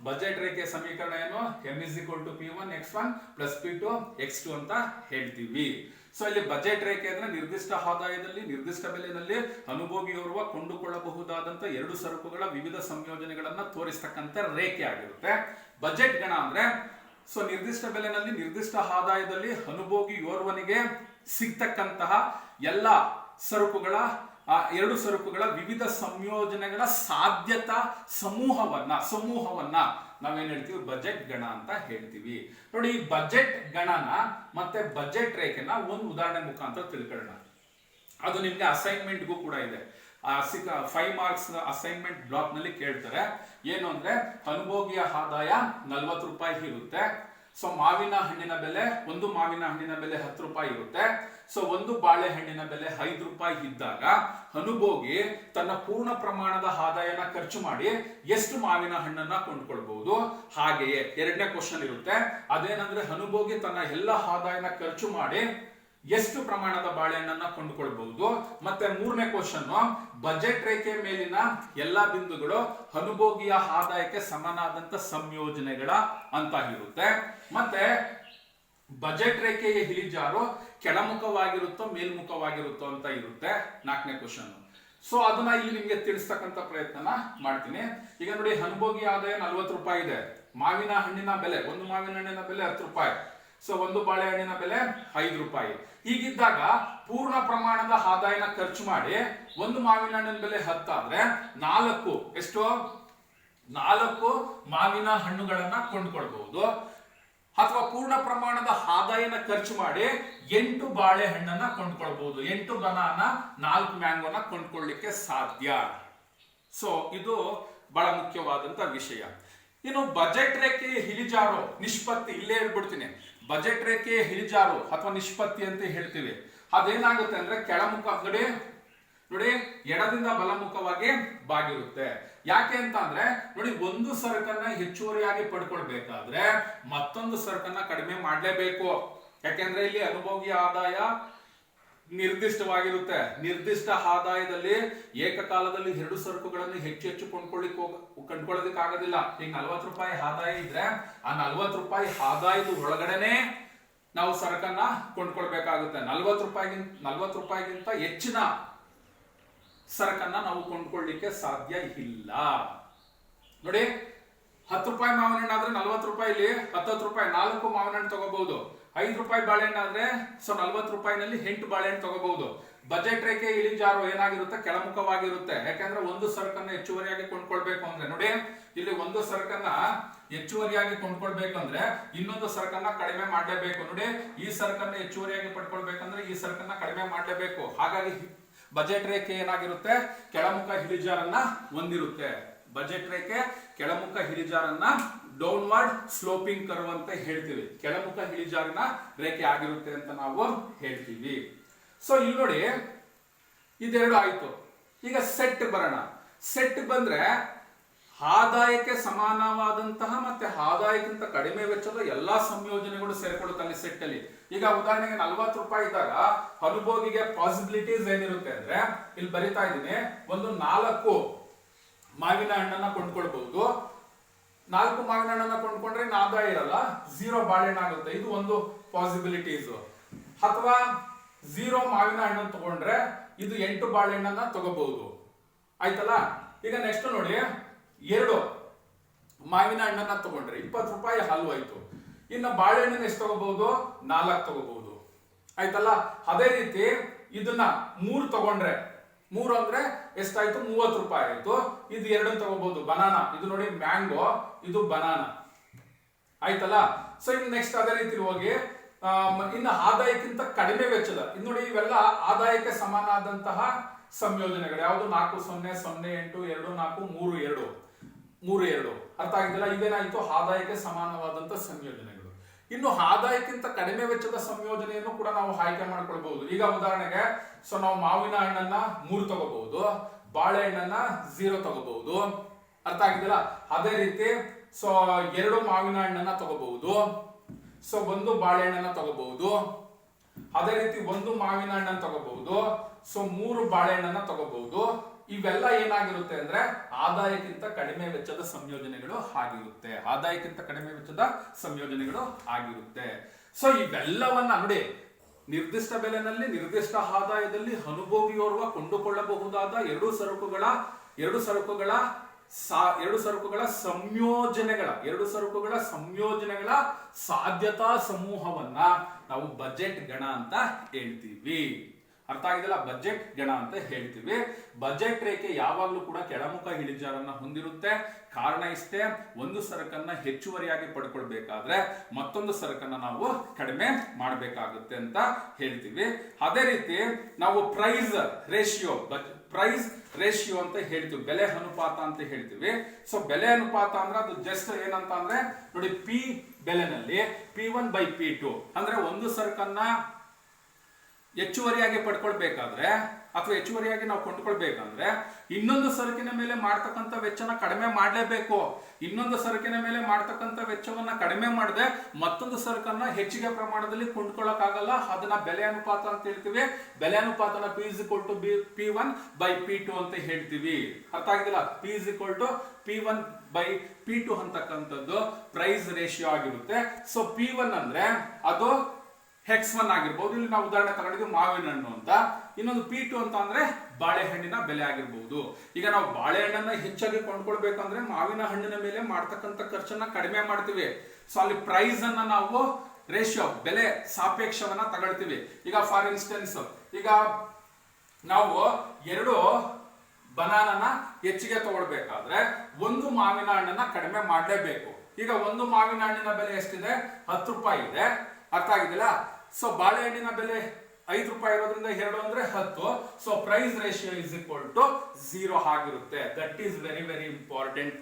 ಬಜೆಟ್ ರೇಖೆ ಸಮೀಕರಣ ಏನು? M is equal to P1 X1 plus P2 X2 ಅಂತ ಹೇಳ್ತೀವಿ. ಸೊ ಇಲ್ಲಿ ಬಜೆಟ್ ರೇಖೆ ಅಂದ್ರೆ ನಿರ್ದಿಷ್ಟ ಆದಾಯದಲ್ಲಿ ನಿರ್ದಿಷ್ಟ ಬೆಲೆಯಲ್ಲಿ ಅನುಭೋಗಿಯೋರ್ವ ಕೊಂಡುಕೊಳ್ಳಬಹುದಾದಂತ ಎರಡು ಸರಕುಗಳ ವಿವಿಧ ಸಂಯೋಜನೆಗಳನ್ನ ತೋರಿಸ್ತಕ್ಕಂಥ ರೇಖೆ ಆಗಿರುತ್ತೆ. ಬಜೆಟ್ ಗಣ ಅಂದ್ರೆ ಸೊ ನಿರ್ದಿಷ್ಟ ಬೆಲೆನಲ್ಲಿ ನಿರ್ದಿಷ್ಟ ಆದಾಯದಲ್ಲಿ ಅನುಭೋಗಿಯೋರ್ವನಿಗೆ ಸಿಗ್ತಕ್ಕಂತಹ ಎಲ್ಲ ಸರಕುಗಳ ಎರಡು ಸರಕುಗಳ ವಿವಿಧ ಸಂಯೋಜನೆಗಳ ಸಾಧ್ಯತಾ ಸಮೂಹವನ್ನ ನಾವೇನ್ ಹೇಳ್ತೀವಿ? ಬಜೆಟ್ ಗಣ ಅಂತ ಹೇಳ್ತೀವಿ. ನೋಡಿ ಈ ಬಜೆಟ್ ಗಣನ ಮತ್ತೆ ಬಜೆಟ್ ರೇಖೆನ ಒಂದು ಉದಾಹರಣೆ ಮುಖಾಂತರ ತಿಳ್ಕೊಳ್ಳೋಣ. ಅದು ನಿಮ್ಗೆ ಅಸೈನ್ಮೆಂಟ್ಗೂ ಕೂಡ ಇದೆ. 5 ಮಾರ್ಕ್ಸ್ ಅಸೈನ್ಮೆಂಟ್ ಬ್ಲಾಕ್ ನಲ್ಲಿ ಕೇಳ್ತಾರೆ. ಏನು ಅಂದ್ರೆ ಅನುಭೋಗಿಯ ಆದಾಯ 40 ರೂಪಾಯಿ ಇರುತ್ತೆ. ಸೊ ಮಾವಿನ ಹಣ್ಣಿನ ಬೆಲೆ, ಒಂದು ಮಾವಿನ ಹಣ್ಣಿನ ಬೆಲೆ 10 ರೂಪಾಯಿ ಇರುತ್ತೆ. ಸೊ ಒಂದು ಬಾಳೆಹಣ್ಣಿನ ಬೆಲೆ 5 ರೂಪಾಯಿ ಇದ್ದಾಗ ಅನುಭೋಗಿ ತನ್ನ ಪೂರ್ಣ ಪ್ರಮಾಣದ ಆದಾಯನ ಖರ್ಚು ಮಾಡಿ ಎಷ್ಟು ಮಾವಿನ ಹಣ್ಣನ್ನ ಕೊಂಡ್ಕೊಳ್ಬಹುದು. ಹಾಗೆಯೇ ಎರಡನೇ ಕ್ವಶನ್ ಇರುತ್ತೆ, ಅದೇನಂದ್ರೆ ಅನುಭೋಗಿ ತನ್ನ ಎಲ್ಲ ಆದಾಯನ ಖರ್ಚು ಮಾಡಿ ಎಷ್ಟು ಪ್ರಮಾಣದ ಬಾಳೆಹಣ್ಣನ್ನ ಕೊಂಡುಕೊಳ್ಬಹುದು. ಮತ್ತೆ ಮೂರನೇ ಕ್ವಶನ್, ಬಜೆಟ್ ರೇಖೆ ಮೇಲಿನ ಎಲ್ಲಾ ಬಿಂದುಗಳು ಅನುಭೋಗಿಯ ಆದಾಯಕ್ಕೆ ಸಮನಾದಂತ ಸಂಯೋಜನೆಗಳ ಅಂತ ಇರುತ್ತೆ. ಮತ್ತೆ ಬಜೆಟ್ ರೇಖೆಯ ಇಳಿಜಾರು ಕೆಳಮುಖವಾಗಿರುತ್ತೋ ಮೇಲ್ಮುಖವಾಗಿರುತ್ತೋ ಅಂತ ಇರುತ್ತೆ ನಾಲ್ಕನೇ ಕ್ವಶನ್. ಸೊ ಅದನ್ನ ಇಲ್ಲಿ ನಿಮ್ಗೆ ತಿಳಿಸ್ತಕ್ಕಂಥ ಪ್ರಯತ್ನ ಮಾಡ್ತೀನಿ. ಈಗ ನೋಡಿ ಅನುಭೋಗಿ ಆದಾಯ 40 ರೂಪಾಯಿ ಇದೆ. ಮಾವಿನ ಹಣ್ಣಿನ ಬೆಲೆ, ಒಂದು ಮಾವಿನ ಹಣ್ಣಿನ ಬೆಲೆ 10 ರೂಪಾಯಿ. ಸೊ ಒಂದು ಬಾಳೆಹಣ್ಣಿನ ಬೆಲೆ 5 ರೂಪಾಯಿ. ಹೀಗಿದ್ದಾಗ ಪೂರ್ಣ ಪ್ರಮಾಣದ ಆದಾಯನ ಖರ್ಚು ಮಾಡಿ ಒಂದು ಮಾವಿನ ಹಣ್ಣಿನ ಬೆಲೆ 10 ಆದ್ರೆ 4 ಮಾವಿನ ಹಣ್ಣುಗಳನ್ನ ಕೊಂಡ್ಕೊಳ್ಬಹುದು. ಅಥವಾ ಪೂರ್ಣ ಪ್ರಮಾಣದ ಆದಾಯನ ಖರ್ಚು ಮಾಡಿ 8 ಬಾಳೆಹಣ್ಣನ್ನ ಕೊಂಡ್ಕೊಳ್ಬಹುದು. 8 ಬನಾನ, 4 ಮ್ಯಾಂಗೋನ ಕೊಂಡ್ಕೊಳ್ಳಿಕ್ಕೆ ಸಾಧ್ಯ. ಸೊ ಇದು ಬಹಳ ಮುಖ್ಯವಾದಂತ ವಿಷಯ. ಇನ್ನು ಬಜೆಟ್ ರೇಖೆಯ ಇಳಿಜಾರು ನಿಷ್ಪತ್ತಿ ಇಲ್ಲೇ ಹೇಳ್ಬಿಡ್ತೀನಿ. ಬಜೆಟ್ ರೇಖೆಯ ಇಳಿಜಾರು ಅಥವಾ ನಿಷ್ಪತ್ತಿ ಅಂತ ಹೇಳ್ತೀವಿ. ಅದೇನಾಗುತ್ತೆ ಅಂದ್ರೆ ಕೆಳಮುಖ ನೋಡಿ ಎಡದಿಂದ ಬಲಮುಖವಾಗಿ ಬಾಗಿರುತ್ತೆ. ಯಾಕೆ ಅಂತ ಅಂದ್ರೆ ನೋಡಿ ಒಂದು ಸರಕನ್ನ ಹೆಚ್ಚುವರಿಯಾಗಿ ಪಡ್ಕೊಳ್ಬೇಕಾದ್ರೆ ಮತ್ತೊಂದು ಸರಕನ್ನ ಕಡಿಮೆ ಮಾಡ್ಲೇಬೇಕು. ಯಾಕೆಂದ್ರೆ ಇಲ್ಲಿ ಅನುಭೋಗಿ ಆದಾಯ ನಿರ್ದಿಷ್ಟವಾಗಿರುತ್ತೆ. ನಿರ್ದಿಷ್ಟ ಆದಾಯದಲ್ಲಿ ಏಕಕಾಲದಲ್ಲಿ ಎರಡು ಸರಕುಗಳನ್ನು ಹೆಚ್ಚು ಕೊಂಡ್ಕೊಳ್ಳೋದಕ್ಕೆ ಆಗೋದಿಲ್ಲ. ಈಗ 40 ರೂಪಾಯಿ ಆದಾಯ ಇದ್ರೆ ಆ 40 ರೂಪಾಯಿ ಆದಾಯದ ಒಳಗಡೆನೆ ನಾವು ಸರಕನ್ನ ಕೊಂಡ್ಕೊಳ್ಬೇಕಾಗುತ್ತೆ. 40 ರೂಪಾಯಿಗಿಂತ ಹೆಚ್ಚಿನ ಸರಕನ್ನ ನಾವು ಕೊಂಡ್ಕೊಳ್ಳಿಕ್ಕೆ ಸಾಧ್ಯ ಇಲ್ಲ. ನೋಡಿ, 10 ರೂಪಾಯಿ ಮಾವಿನ ಹಣ್ಣು ಆದ್ರೆ 40 ರೂಪಾಯಿಲಿ 10 ರೂಪಾಯಿ 4 ಮಾವಿನ ಹಣ್ಣು ತಗೋಬಹುದು. 5 ರೂಪಾಯಿ ಬಾಳೆಹಣ್ಣು ಆದ್ರೆ 40 ರೂಪಾಯಿನಲ್ಲಿ 8 ಬಾಳೆಹಣ್ಣು ತಗೋಬಹುದು. ಬಜೆಟ್ ರೇಖೆ ಇಳಿಜಾರು ಏನಾಗಿರುತ್ತೆ, ಕೆಳಮುಖವಾಗಿರುತ್ತೆ. ಯಾಕಂದ್ರೆ ಒಂದು ಸರಕನ್ನ ಹೆಚ್ಚುವರಿಯಾಗಿ ಕೊಂಡ್ಕೊಳ್ಬೇಕು ಅಂದ್ರೆ, ನೋಡಿ ಇಲ್ಲಿ ಒಂದು ಸರಕನ್ನ ಹೆಚ್ಚುವರಿಯಾಗಿ ಕೊಂಡ್ಕೊಳ್ಬೇಕಂದ್ರೆ ಇನ್ನೊಂದು ಸರಕನ್ನ ಕಡಿಮೆ ಮಾಡಲೇಬೇಕು. ನೋಡಿ, ಈ ಸರಕನ್ನ ಹೆಚ್ಚುವರಿಯಾಗಿ ಪಡ್ಕೊಳ್ಬೇಕಂದ್ರೆ ಈ ಸರಕನ್ನ ಕಡಿಮೆ ಮಾಡಲೇಬೇಕು. ಹಾಗಾಗಿ ಬಜೆಟ್ ರೇಖೆ ಏನಾಗಿರುತ್ತೆ, ಕೆಳಮುಖ ಇಳಿಜಾರನ್ನ ಹೊಂದಿರುತ್ತೆ. ಬಜೆಟ್ ರೇಖೆ ಕೆಳಮುಖ ಇಳಿಜಾರನ್ನ ಡೌನ್ವರ್ಡ್ ಸ್ಲೋಪಿಂಗ್ ಕರ್ವ್ ಅಂತ ಹೇಳ್ತೀವಿ. ಕೆಳಮುಖ ಇಳಿಜಾರಿನ ರೇಖೆ ಆಗಿರುತ್ತೆ ಅಂತ ನಾವು ಹೇಳ್ತೀವಿ. ಸೊ ಇಲ್ಲಿ ನೋಡಿ, ಇದೆರಡು ಆಯ್ತು. ಈಗ ಸೆಟ್ ಬರೋಣ. ಸೆಟ್ ಬಂದ್ರೆ ಆದಾಯಕ್ಕೆ ಸಮಾನವಾದಂತಹ ಮತ್ತೆ ಆದಾಯಕ್ಕಿಂತ ಕಡಿಮೆ ವೆಚ್ಚದ ಎಲ್ಲಾ ಸಂಯೋಜನೆಗಳು ಸೇರ್ಕೊಳ್ಳುತ್ತೆ ಅಲ್ಲಿ ಸೆಟ್ ಅಲ್ಲಿ. ಈಗ ಉದಾಹರಣೆಗೆ 40 ರೂಪಾಯಿ ಇದ್ದಾಗ ಅನುಭೋಗಿಗೆ ಪಾಸಿಬಿಲಿಟೀಸ್ ಏನಿರುತ್ತೆ ಅಂದ್ರೆ, ಇಲ್ಲಿ ಬರಿತಾ ಇದ್ದೀನಿ, ಒಂದು 4 ಮಾವಿನ ಹಣ್ಣನ್ನ ಕೊಂಡ್ಕೊಳ್ಬಹುದು. 4 ಮಾವಿನ ಹಣ್ಣನ್ನ ಕೊಂಡ್ಕೊಂಡ್ರೆ ಆದಾಯ ಇರಲ್ಲ, 0 ಬಾಳೆಹಣ್ಣು ಆಗುತ್ತೆ. ಇದು ಒಂದು ಪಾಸಿಬಿಲಿಟೀಸ್. ಅಥವಾ 0 ಮಾವಿನ ಹಣ್ಣನ್ನು ತಗೊಂಡ್ರೆ ಇದು 8 ಬಾಳೆಹಣ್ಣನ್ನ ತಗೋಬಹುದು. ಆಯ್ತಲ್ಲ. ಈಗ ನೆಕ್ಸ್ಟ್ ನೋಡಿ, 2 ಮಾವಿನ ಹಣ್ಣನ್ನ ತಗೊಂಡ್ರೆ 20 ರೂಪಾಯಿ ಹಲ್ವಾಯ್ತು. ಇನ್ನು ಬಾಳೆಹಣ್ಣನ್ನ ಎಷ್ಟು ತಗೋಬಹುದು, 4 ತಗೋಬಹುದು. ಆಯ್ತಲ್ಲ. ಅದೇ ರೀತಿ ಇದನ್ನ 3 ತಗೊಂಡ್ರೆ, 3 ಅಂದ್ರೆ ಎಷ್ಟಾಯ್ತು, 30 ರೂಪಾಯಿ ಆಯ್ತು. ಇದು 2 ತಗೋಬಹುದು. ಬನಾನಾ, ಇದು ನೋಡಿ ಮ್ಯಾಂಗೋ, ಇದು ಬನಾನಾ. ಆಯ್ತಲ್ಲ. ಸೊ ಇನ್ನು ನೆಕ್ಸ್ಟ್ ಅದೇ ರೀತಿ ಹೋಗಿ ಇನ್ನು ಆದಾಯಕ್ಕಿಂತ ಕಡಿಮೆ ವೆಚ್ಚದ, ಇದು ನೋಡಿ ಇವೆಲ್ಲ ಆದಾಯಕ್ಕೆ ಸಮಾನ ಆದಂತಹ ಸಂಯೋಜನೆಗಳು. ಯಾವುದು 4 0 0 8 2 4 3 2 ಅರ್ಥ ಆಗಿಲ್ಲ. ಇದೇನಾಯ್ತು, ಆದಾಯಕ್ಕೆ ಸಮಾನವಾದಂತಹ ಸಂಯೋಜನೆಗಳು. ಇನ್ನು ಆದಾಯಕ್ಕಿಂತ ಕಡಿಮೆ ವೆಚ್ಚದ ಸಂಯೋಜನೆಯನ್ನು ಕೂಡ ನಾವು ಆಯ್ಕೆ ಮಾಡ್ಕೊಳ್ಬಹುದು. ಈಗ ಉದಾಹರಣೆಗೆ ನಾವು ಮಾವಿನ ಹಣ್ಣನ್ನ 3 ತಗೋಬಹುದು, ಬಾಳೆಹಣ್ಣನ್ನ 0 ತಗೋಬಹುದು. ಅರ್ಥ ಆಗಿಲ್ಲ. ಅದೇ ರೀತಿ 2 ಮಾವಿನ ಹಣ್ಣನ್ನ ತಗೋಬಹುದು, 1 ಬಾಳೆಹಣ್ಣನ್ನ ತಗೋಬಹುದು. ಅದೇ ರೀತಿ 1 ಮಾವಿನ ಹಣ್ಣನ್ನ ತಗೋಬಹುದು, 3 ಬಾಳೆಹಣ್ಣನ್ನ ತಗೋಬಹುದು. ಇವೆಲ್ಲ ಏನಾಗಿರುತ್ತೆ ಅಂದ್ರೆ ಆದಾಯಕ್ಕಿಂತ ಕಡಿಮೆ ವೆಚ್ಚದ ಸಂಯೋಜನೆಗಳು ಆಗಿರುತ್ತೆ. ಆದಾಯಕ್ಕಿಂತ ಕಡಿಮೆ ವೆಚ್ಚದ ಸಂಯೋಜನೆಗಳು ಆಗಿರುತ್ತೆ. ಸೊ ಇವೆಲ್ಲವನ್ನ ನೋಡಿ, ನಿರ್ದಿಷ್ಟ ಬೆಲೆನಲ್ಲಿ ನಿರ್ದಿಷ್ಟ ಆದಾಯದಲ್ಲಿ ಅನುಭೋಗಿಯೋರ್ವ ಕೊಂಡುಕೊಳ್ಳಬಹುದಾದ ಎರಡು ಸರಕುಗಳ ಸಂಯೋಜನೆಗಳ ಸಾಧ್ಯತಾ ಸಮೂಹವನ್ನ ನಾವು ಬಜೆಟ್ ಗಣ ಅಂತ ಹೇಳ್ತೀವಿ. ಅರ್ಥ ಆಗಿದೆಲ್ಲ, ಬಜೆಟ್ ಗಣ ಅಂತ ಹೇಳ್ತೀವಿ. ಬಜೆಟ್ ರೇಖೆ ಯಾವಾಗ್ಲೂ ಕೂಡ ಕೆಳಮುಖ ಇಳಿಜಾರನ್ನ ಹೊಂದಿರುತ್ತೆ. ಕಾರಣ ಇಷ್ಟೇ, ಒಂದು ಸರಕನ್ನ ಹೆಚ್ಚುವರಿಯಾಗಿ ಪಡ್ಕೊಳ್ಬೇಕಾದ್ರೆ ಮತ್ತೊಂದು ಸರಕನ್ನ ನಾವು ಕಡಿಮೆ ಮಾಡಬೇಕಾಗುತ್ತೆ ಅಂತ ಹೇಳ್ತೀವಿ. ಅದೇ ರೀತಿ ನಾವು ಪ್ರೈಸ್ ರೇಷಿಯೋ ಅಂತ ಹೇಳ್ತೀವಿ, ಬೆಲೆ ಅನುಪಾತ ಅಂತ ಹೇಳ್ತೀವಿ. ಸೊ ಬೆಲೆ ಅನುಪಾತ ಅಂದ್ರೆ ಅದು ಜಸ್ಟ್ ಏನಂತ ಅಂದ್ರೆ ನೋಡಿ, ಪಿ ಬೆಲೆನಲ್ಲಿ P1/P2 ಅಂದ್ರೆ ಒಂದು ಸರಕನ್ನ ಹೆಚ್ಚುವರಿಯಾಗಿ ಪಡ್ಕೊಳ್ಬೇಕಾದ್ರೆ ಅಥವಾ ಹೆಚ್ಚುವರಿಯಾಗಿ ನಾವು ಕೊಂಡ್ಕೊಳ್ಬೇಕಂದ್ರೆ ಇನ್ನೊಂದು ಸರಕಿನ ಮೇಲೆ ಮಾಡ್ತಕ್ಕಂಥ ವೆಚ್ಚನ ಕಡಿಮೆ ಮಾಡಲೇಬೇಕು. ಇನ್ನೊಂದು ಸರಕಿನ ಮೇಲೆ ಮಾಡ್ತಕ್ಕಂಥ ವೆಚ್ಚವನ್ನ ಕಡಿಮೆ ಮಾಡದೆ ಮತ್ತೊಂದು ಸರಕನ್ನ ಹೆಚ್ಚಿಗೆ ಪ್ರಮಾಣದಲ್ಲಿ ಕೊಂಡ್ಕೊಳ್ಳೋಕ್ಕಾಗಲ್ಲ. ಅದನ್ನ ಬೆಲೆ ಅನುಪಾತ ಅಂತ ಹೇಳ್ತೀವಿ. ಬೆಲೆ ಅನುಪಾತನ P=P1/P2 ಅಂತ ಹೇಳ್ತೀವಿ. ಅರ್ಥ ಆಗಿಲ್ಲ. P=P1/P2 ಅಂತಕ್ಕಂಥದ್ದು ಪ್ರೈಸ್ ರೇಷಿಯೋ ಆಗಿರುತ್ತೆ. ಸೊ P1 ಅಂದ್ರೆ ಅದು X1 ಆಗಿರ್ಬೋದು. ಇಲ್ಲಿ ನಾವು ಉದಾಹರಣೆ ತಗೊಂಡಿದ್ವಿ ಮಾವಿನ ಹಣ್ಣು ಅಂತ. ಇನ್ನೊಂದು P2 ಅಂತ ಅಂದ್ರೆ ಬಾಳೆಹಣ್ಣಿನ ಬೆಲೆ ಆಗಿರ್ಬೋದು. ಈಗ ನಾವು ಬಾಳೆಹಣ್ಣನ್ನ ಹೆಚ್ಚಾಗಿ ಕೊಂಡ್ಕೊಳ್ಬೇಕಂದ್ರೆ ಮಾವಿನ ಹಣ್ಣಿನ ಮೇಲೆ ಮಾಡ್ತಕ್ಕಂಥ ಖರ್ಚನ್ನ ಕಡಿಮೆ ಮಾಡ್ತೀವಿ. ಸೊ ಅಲ್ಲಿ ಪ್ರೈಸ್ ಅನ್ನ ನಾವು ರೇಷಿಯೋ, ಬೆಲೆ ಸಾಪೇಕ್ಷವನ್ನ ತಗೊಳ್ತೀವಿ. ಈಗ ಫಾರ್ ಇನ್ಸ್ಟೆನ್ಸ್, ಈಗ ನಾವು 2 ಬನಾನನ ಹೆಚ್ಚಿಗೆ ತಗೊಳ್ಬೇಕಾದ್ರೆ 1 ಮಾವಿನ ಹಣ್ಣನ್ನ ಕಡಿಮೆ ಮಾಡಲೇಬೇಕು. ಈಗ 1 ಮಾವಿನ ಹಣ್ಣಿನ ಬೆಲೆ ಎಷ್ಟಿದೆ, 10 ರೂಪಾಯಿ ಇದೆ. ಅರ್ಥ ಆಗಿದಿಲ್ಲ. ಸೊ ಬಾಳೆಹಣ್ಣಿನ ಬೆಲೆ 5 ರೂಪಾಯಿ ಇರೋದ್ರಿಂದ 2 ಅಂದ್ರೆ 10. ಸೊ ಪ್ರೈಸ್ ರೇಷಿಯೋ =0 ಆಗಿರುತ್ತೆ. That is very very important.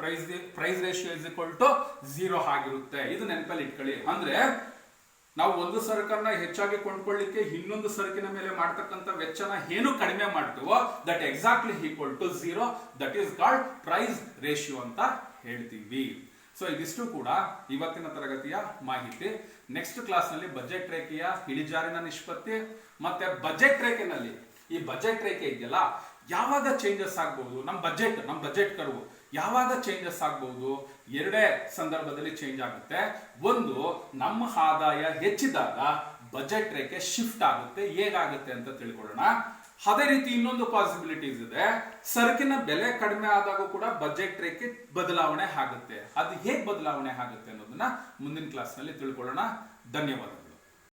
Price ratio =0 ಆಗಿರುತ್ತೆ. ಇದು ನೆನಪಲ್ಲಿ ಇಟ್ಕೊಳ್ಳಿ. ಅಂದ್ರೆ ನಾವು ಒಂದು ಸರಕನ್ನ ಹೆಚ್ಚಾಗಿ ಕೊಂಡ್ಕೊಳ್ಳಿಕ್ಕೆ ಇನ್ನೊಂದು ಸರಕಿನ ಮೇಲೆ ಮಾಡ್ತಕ್ಕಂಥ ವೆಚ್ಚನ ಏನು ಕಡಿಮೆ ಮಾಡ್ತೀವೋ that exactly =0. That is called price ratio ಅಂತ ಹೇಳ್ತೀವಿ. ಸೊ ಇದಿಷ್ಟು ಕೂಡ ಇವತ್ತಿನ ತರಗತಿಯ ಮಾಹಿತಿ. ನೆಕ್ಸ್ಟ್ ಕ್ಲಾಸ್ ನಲ್ಲಿ ಬಜೆಟ್ ರೇಖೆಯ ಇಳಿಜಾರಿನ ನಿಷ್ಪತ್ತಿ ಮತ್ತೆ ಬಜೆಟ್ ರೇಖೆನಲ್ಲಿ ಈ ಬಜೆಟ್ ರೇಖೆ ಇದೆಯಲ್ಲ ಯಾವಾಗ ಚೇಂಜಸ್ ಆಗಬಹುದು, ನಮ್ಮ ಬಜೆಟ್ ಕರ್ವ್ ಯಾವಾಗ ಚೇಂಜಸ್ ಆಗಬಹುದು? ಎರಡೇ ಸಂದರ್ಭದಲ್ಲಿ ಚೇಂಜ್ ಆಗುತ್ತೆ. ಒಂದು, ನಮ್ಮ ಆದಾಯ ಹೆಚ್ಚಿದಾಗ ಬಜೆಟ್ ರೇಖೆ ಶಿಫ್ಟ್ ಆಗುತ್ತೆ. ಹೇಗಾಗುತ್ತೆ ಅಂತ ತಿಳ್ಕೊಳ್ಳೋಣ. ಅದೇ ರೀತಿ ಇನ್ನೊಂದು ಪಾಸಿಬಿಲಿಟೀಸ್ ಇದೆ, ಸರಕಿನ ಬೆಲೆ ಕಡಿಮೆ ಆದಾಗ ಕೂಡ ಬಜೆಟ್ ರೇಖೆ ಬದಲಾವಣೆ ಆಗುತ್ತೆ. ಅದು ಹೇಗೆ ಬದಲಾವಣೆ ಆಗುತ್ತೆ ಅನ್ನೋದನ್ನ ಮುಂದಿನ ಕ್ಲಾಸ್ ನಲ್ಲಿ ತಿಳ್ಕೊಳ್ಳೋಣ. ಧನ್ಯವಾದ.